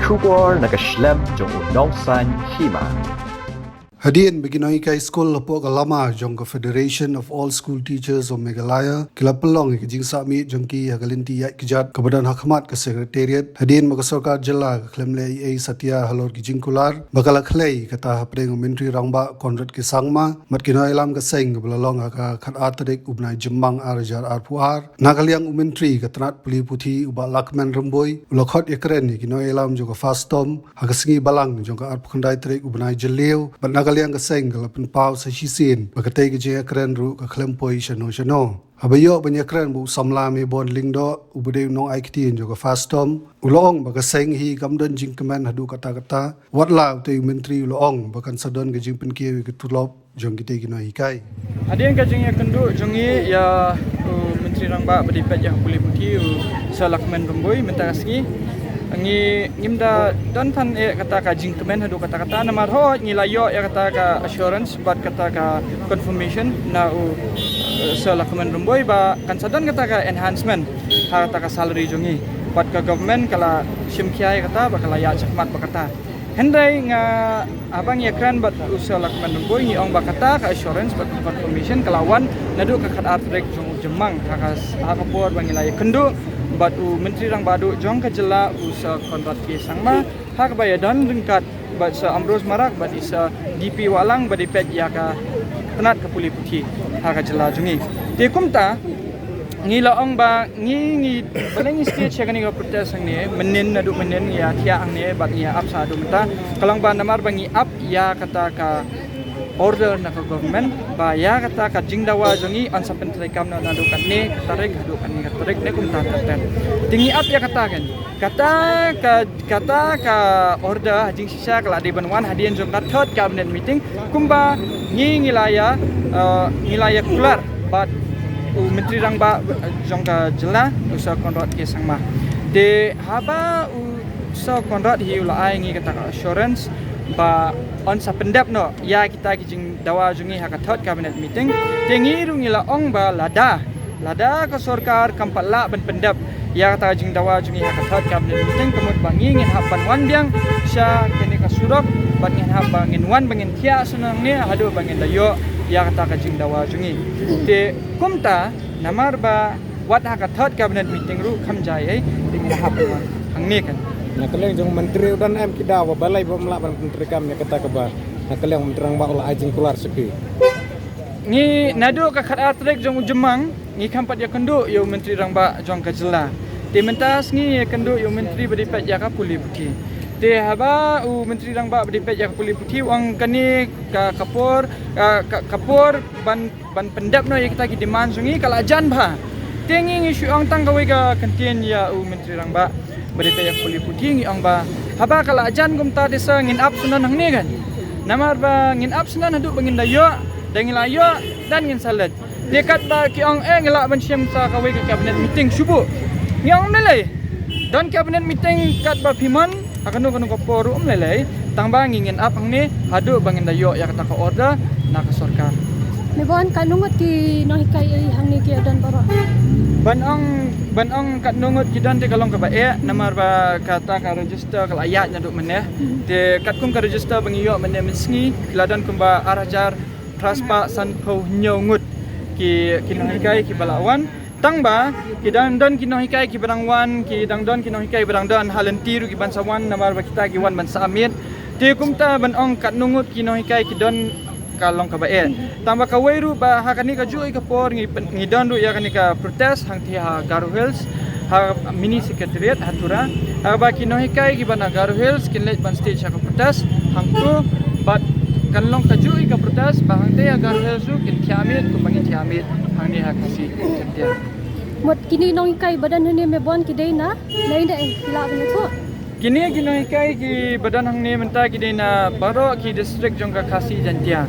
Shubor nakaslem jong unongsan hima. Hadian beginoi kai school lapo kalama jong ka Federation of All School Teachers of Meghalaya kila pelong ke jing sami jong ki hagalinti ya kijat kebadan hakmat ke secretariat hadian maka sarkar jela klemle ai Satya halor ki jing kular bakala khlei kata hapring menteri rangba Conrad ki sangma mat kinoi lam ka seng ke belalong ka khat atrik ubnai jembang arjar arpuar nakaliang menteri ka trat puli puthi uba lakmen remboi ulokhot ekren ni kinoi lam jong ka fastom hagasingi balang jong ka arpkhandai trik ubnai jeleu kaliang ka seng kalapan pau sa sisin pagkatay ka jaya kren ru ka klempoi shano habayo banya kren bu samla me bon lingdo ubude nong aikti jo ka fastom ulong baga seng hi gamdon jing kemen hadu kata watla te menteri ulong bakan sadon ka jing penkie ka tulop jong kita gina hikai adien ka jing ya kendu jongi ya menteri rangba berdipet yang boleh puti salakmen remboi mentarasgi ngi ngimda dan pan kata ka jing kemen hadu kata nama ho ngilayo ya kata ka assurance bat kata ka confirmation na salakmen remboi ba kan sadan kata ka enhancement kata ka salary jongi bat ka government kala simkiai kata ba kala ya cakmat ba kata hendai nga abang ya kran bat salakmen remboi ngi ong ba kata ka assurance bat confirmation kalawan nadu ka khat artrek jemang ka akapor bangilaya kendu bat menteri rang badu jong ka jela usa kontrat ke sangma hak baya dan lengkat bat sa Ambrose Marak bat isa DP walang bat dipet ya ka tenat ka puli puti hak ka jela jungi te kumta ngi laong ba ngi baleng stage ya kani ka protes ang ne menen nadu menen ya tia ang ne bat ya ap sa du mata kalang ba namar bangi ap ya kata ka order na ka government ba ya kata ka jingdawa jongi on sa pentrekam na nadu kan ne tarik hadu kan ne tarik ne kum ta taten tingi ap ya kata kan kata ka order jing sisa kala di banwan hadian jong ka third cabinet meeting kumba ngilaya kular bat menteri rangba jong ka jela usa konrad ke sangma de haba usa konrad hi ulai ngi kata ka assurance ba on sa pendap no ya kita kijing dawa jungi haka third cabinet meeting tengi rungila ong ba lada ka sarkar kampala ban pendap ya kata jing dawa jungi haka third cabinet meeting kemud bangin hapan wan biang sya kene ka surok bangin bangin wan bangin tia sunang ne hadu bangin dayo ya kata jing dawa jungi te kumta namar ba wat haka third cabinet meeting ru khamjai tengi hapan wan angni kan nakaleng jong menteri dan em kita wa balai ba melaban menteri kami kata ke ba nakaleng menteri rang ba ulah ajing kular seki ngi nadu ka khat atrek jong jemang ngi kampat ya kendu yo menteri rang ba jong ka jela te mentas ngi kendu yo menteri berdipet ya ka puli puti te haba menteri rang ba berdipet ya ka puli puti wang kani ka kapor ban pendap no ya kita ki demand sungi kala jan ba tengi ngi syuang tang ka we ka kentien ya menteri rang ba berita yang puli puting ang ba haba kala ajan gumta desa ngin up sunan hang ni kan namar ba ngin up sunan hadu bangin layo dan layo dan ngin salat dekat ba ki ang ngela ban syam sa kawe ke cabinet meeting subuh yang melai dan cabinet meeting kat ba piman akan ko forum lelai tang ba ngin up hang ni hadu bangin layo ya kata ka order na ka sarkar mebon kanungot ki nohikai hang ni ki adan bara banong kat nungut kidan te kalong ka bae namar ba kata ka register kala ayat nyaduk meneh te kat kum ka register bangiyo meneh mesngi kiladan kum ba arajar traspa san ko nyongut ki kinohikai ki balawan tang ba kidan don kinohikai ki barangwan ki dang don kinohikai barang don halentiru ki bansawan namar ba kita ki wan ban samit te kum ta banong kat nungut kinohikai ki don kalong ka bae tamba ka weiru ba hakani ka jui ka por ngi don ru ya kani ka protest hang ti ha Garo Hills ha mini secretariat hatura ba kinohikai ki bana Garo Hills kinlet ban stage ka protest hang tu bat kanlong ka jui ka protest ba hang ti ha Garo Hills ru kin kiamit kumbangin kiamit hang ni ha kasi tentia mot kini nohikai badan hene mebon ki deina lain da kila bani tu kini kinohikai ki badan hang ni menta ki deina baro ki district jong ka kasi jantia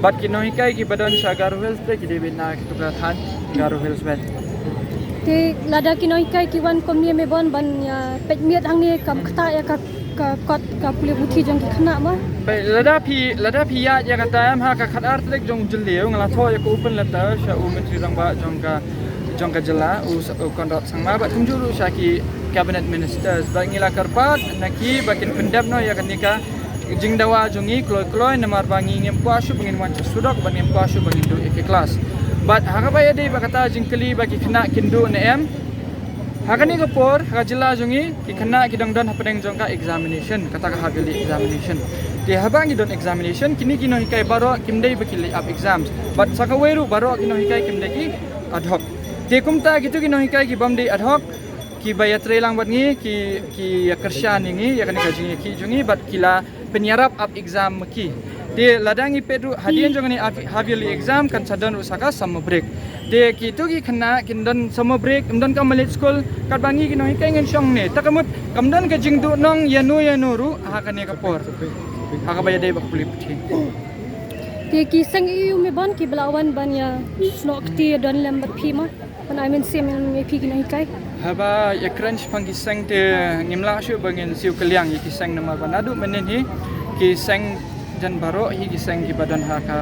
bat kinohikai ki badan sha Garo Hills te ki debina ki tukra than Garo Hills bet te lada kinohikai ki wan komni mebon ban ya pejmiat hang ni kam khata ya ka kot ka puli buthi jong ki khana ma pe lada phi ya kata am ha ka khat artlek jong jileu ngala tho ya ko open letter sha menteri rang ba jong ka jela konrad sangma bat kumjuru sha ki cabinet ministers bangila karpat naki bakin pendap no ya kanika jing dawa jungi kloy namar bangi ngem kuasu bangin wanca sudak bangin kuasu bangin do ke kelas but hakabaya dei bakata jing keli bagi kena kindu na em hakani kapor hajila jungi ki kena kidang don hapadeng jongka examination kata ka habili examination di habangi don examination kini kino hikai baro kimdei bakili up exams but sakaweru baro kino hikai kimdei ki ad hoc di kumta gitu kino hikai ki bamdei ad hoc ki bayat relang bat ngi ki kersyan ngi ya kan kajing ki jungi bat kila penyarap up exam ki de ladangi pedru hadian jongani havili exam kan sadan usaka summer break de ki tu ki khana kindon summer break imdon ka malit school kat bangi ki noi kai ngen song ne takamut kamdon ka jingdu nong yanu ru ha kan ka por ha ka bayade bak puli puthi Ti ki sang iu me ban ki belawan ban ya snok ti don lembat pi ma pan I mean sim me pi ki noi kai haba ya crunch pang ki sang te ngimla shu bangin siu kaliang ki sang nama banadu menen hi ki sang dan baro hi ki sang ki badan ha ka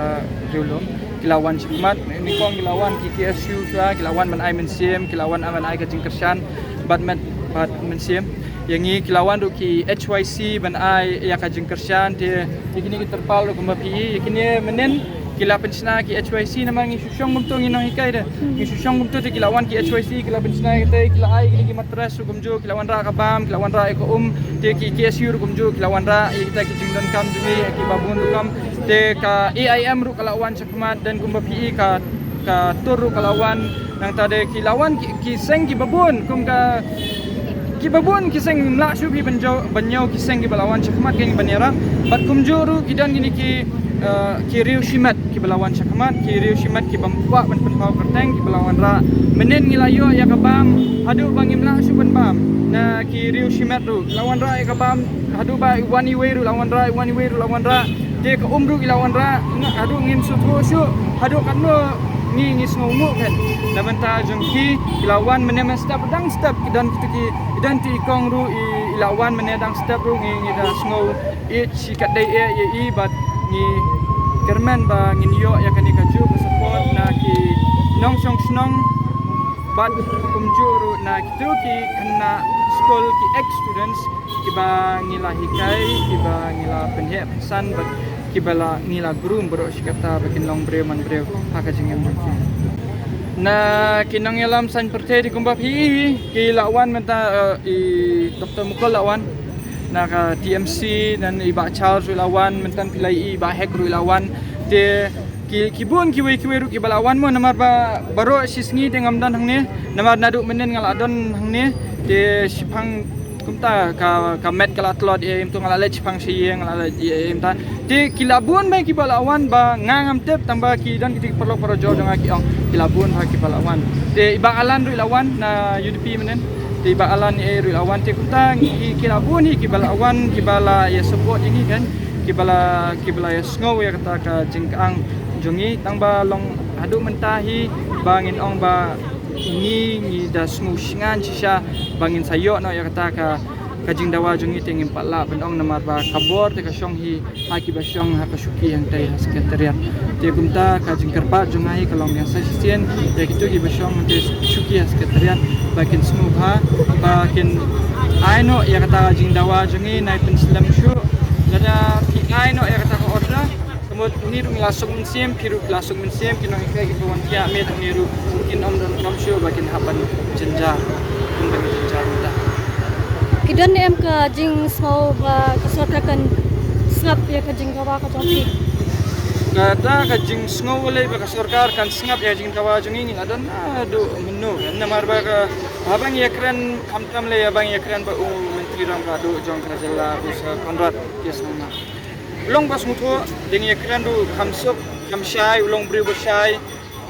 dulum kilawan sikmat ni kong kilawan ki KSU swa kilawan man ai men sim kilawan aman ai ka jingkersyan bat men sim yang ni kilawan ru ki HYC ban ai ya ka jingkersyan te ikini ki terpal ru kumpi ikini menen kila pensna ki HYC nama ngi susyong gumto ngi no hikai de ngi susyong gumto te kilawan ki HYC kila pensna te kila ai ki matras gumjo kilawan ra kabam kilawan ra ko te ki KSU gumjo kilawan ra kita ki jingdon kam jumi ki babun kam te ka AIM ru kalawan sakmat dan gumba PE ka tur ru kalawan nang tade kilawan ki seng ki babun kum ka ki babun ki seng mla shu bi banjau ki seng ki balawan sakmat ki banera bat gumjo ru kidan gini ki riu shimat ki balawan sakmat ki riu shimat ki bampa ban penpau kerteng ki balawan ra menen ngilayo ya kabam hadu bangim la shu ban bam na ki riu shimat ru lawan ra ya kabam hadu ba wani we ru lawan ra te ka umru lawan ra hadu ngim su shu hadu kan no ngi sngomu kan namanta jengki lawan menem step dang step kidan ki idan ti kong ru lawan menedang step ru ngi da sngo si kadai e bat ni kermen ba nginyo ya kani kaju support na ki nong song snong bat kumjuru na kitu ki kena school ki ex students ki ba ngila hikai ki ba ngila penhe pesan bat ki bala ngila guru bro sikata bakin long breu man breu haka jingem na kinang yalam san perte di kumbap hi ki lawan menta Dr. Mukol lawan na ka TMC dan iba Charles lawan mentan pilai iba hek lawan te kibun kiwe ru kibalawan mo namar ba baro sisngi tengam dan hangne namar nadu menen ngaladon hangne te sipang kumta ka met kala tlot em tu ngalale sipang sieng ngalale em ta te kilabun ba kibalawan ba ngangam tep tambah ki dan kitik perlu para jo dengan ki ong kilabun ba kibalawan te iba alan ru lawan na UDP menen tiba alan ru lawan te kumta kilabun hi kibalawan kibala ya support ini kan kibala ya snow ya kata ka jingkang jungi tangba long hadu mentahi bangin ong ba ni da snow singan sisa bangin sayo no ya kata ka jing dawa jungi tengin pala benong namar ba kabor te ka syong hi haki ba syong ha ka syuki yang tai sekretariat te kumta ka jing karpa jungai kalong yang sasien ya kitu gi ba syong te syuki sekretariat bakin snow ha bakin aino ya kata jing dawa jungi nai penslam syu ada PI no ya kata ko order kemud niru ngilasuk mensim piru lasuk mensim kinong ikai kibuan kia met niru kinom don kamsyo bakin hapan jenjar kumben jenjar muda kidan em ka jing smau ba kesorkakan snap ya ka jing kawa ka jopi kata ka jing sngo wala ba ka sarkar kan sngap ya jing kawa jungi adon adu menu namar ba ka abang ya keren kamtam le abang ya keren ba menteri ram radu jong krajala bisa konrad yes nama ulong pas mutu ding ya keren du kamsuk kamsyai ulong bri bersai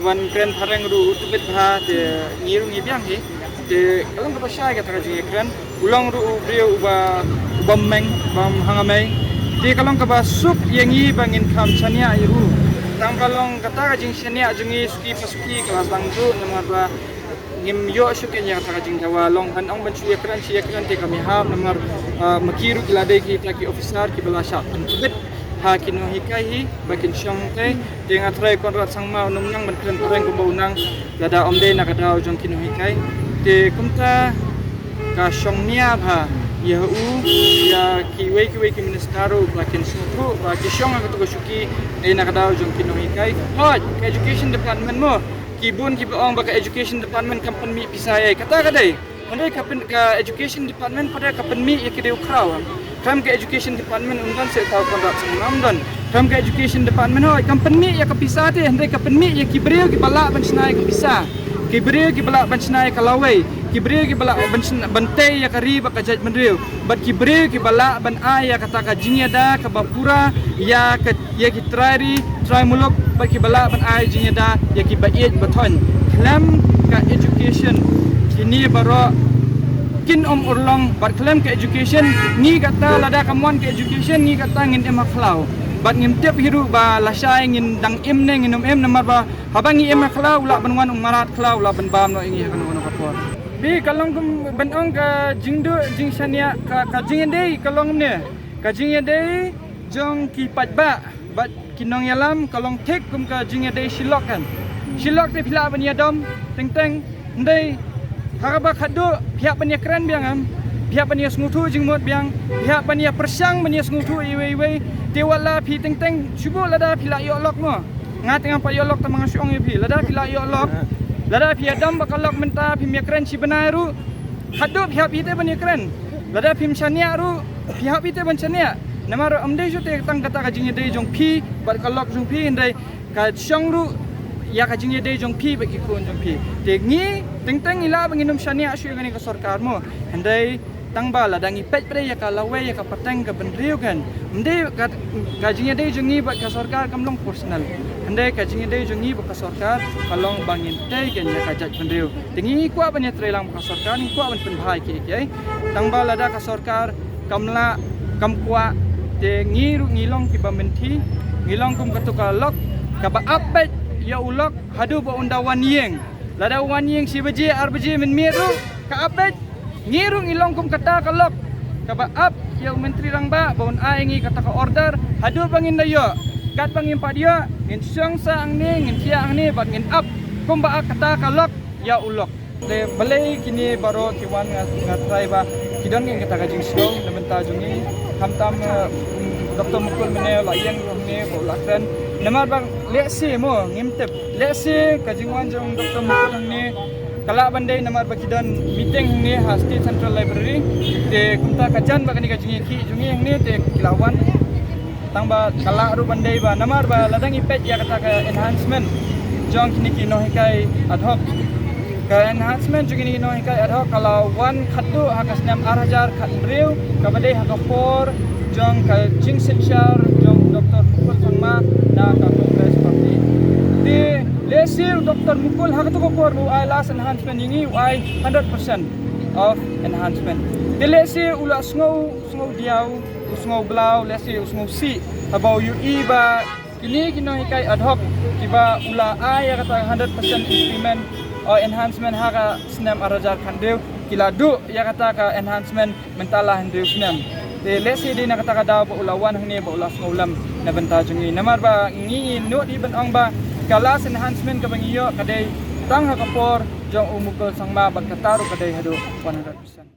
wan keren pareng du utubit bha de ngiru ngibyang hi de ulong ba syai ka jing ya keren ulong ru bri uba meng bam hangamai di kalong ka basuk yangi bangin kam chania iru tang kalong kata ka jing chania jungi suki pasuki kelas bangdu namar ba ngim yo syukin ya kata jing dawa long han ong bancu ya kran te kami ham namar makiru kilade ki taki officer ki bala shat tubit ha kinu hikai hi bakin syong te dengan trai konrad sangma num nang ban kren kurang ko baunang lada omde nakadaw jong kinu hikai te kumta ka syong niap ha ya ya kiwe ki ministero lakin suku ba ki syong ka tu syuki nak daw jong kinohi kai hot education department mo kibun ki baong ba ka education department kampan mi pisai kata kadai andai ka education department pada kapan mi ya kideu kraw kam ke education department undan se tahu kontrak sengam dan kam ke education department hoi kampan mi ya kapisa te andai kapan mi ya kibreu ki balak ban snai kapisa kibreu ki balak ban snai kalawai kibreu ki balak bantai ya kariba ka jaj mandriu bat kibreu ki balak ban aya kata ka jinyada ka bapura ya ki try mulok bat ki balak ban aya jinyada ya ki baiet baton klam ka education kini baro kin urlong bat klam ka education ni kata lada kamuan ka education ni kata ngin emaklau bat ngim tiap hiru ba lasai ngin dang im ne nginum em namar ba habangi emaklau la banwan marat klau la ban bam no ingi kan ono kapor bi kalong kum benong ka jingdu jing sania ka jingende kalong ne ka jingende jong ki patba bat kinong yalam kalong tek kum ka jingende silok kan silok te phila ban yadom teng teng ndai haraba khadu pihak pania keren biang am pihak pania smutu jingmot biang pihak pania persang pania smutu iwe tewala pi teng teng subo lada phila yo lok mo ngat ngam pa yo lok ta mga syong pi lada phila yo lok lada pi adam bakalok menta pi mia keren si benaru khadu pihak pi te pania keren lada pi mchania ru pihak pi te banchania namar amdei ju te tang kata ka jingye dei jong pi bat kalok jong pi ndai ka syong ru ya ka jingye dei jong pi bagi kun jong pi te ngi teng teng ila banginum syania asyu ngani ka sarkar mo handai tang bala dangi pet pre ya ka lawe ya ka pateng ka bendriu kan ndai ka jingye dei jong ngi ba ka sarkar kamlong personal handai ka jingye dei jong ngi ba ka sarkar kalong bangin tei kan ya ka jaj bendriu tingi kwa ban ya trelang ka sarkar ni kwa ban pen bhai ke tang bala da ka sarkar kamla kamkwa te ngiru ngilong ki bamenti ngilong kum katuka lok ka ba apet ya ulok hadu ba unda wanyeng lada wanyeng si beje arbeje men miru ka apet ngiru ngilong kum kata kalok ka ba ap ya menteri rangba baun aingi kata ka order hadu bangin dayo kat bangin padia ngin syang sa angni ngin tia angni bat ngin ap kum ba kata kalok ya ulok le balai kini baro kiwan ngatrai ba kidon ngin kata ka jing song nementa jungi hamtam Dr. Mukul mene layang romne bolakran namar bang lesi mo ngimtep lesi kajingwan jong Dr. Mukul ne kala bandai namar bakidon meeting ne ha State Central Library te kumta kajan bakani kajingi ki jungi ne te kilawan tangba kala ru bandai ba namar ba ladang ipet ya kata ka enhancement jong kini kino hikai ad hoc ka enhancement jong kini kino hikai ad hoc kalau wan khatu hakasnam 8000 khat breu kabadai hakapor jong ka jing sinchar jong Dr. Mukul sangma na ka Congress Party di lesi Dr. Mukul hakatu ko por ai last enhancement yingi ai 100% of enhancement di lesi ula sngow diaw sngow blau lesi sngow si habau yu iba kini kino hikai ad hoc kiba ula ai kata 100% increment or enhancement haka snam arajar khandeu kila du ya kata ka enhancement mentala hendeu snam te lesi di na kata kada ba ulawan hne ba ulas ngolam na benta jungi namar ba ngi no di ban ong ba kalas enhancement ka bangiyo kadai tang hakapor jong umukol sangma bat kataru kadai hadu 100%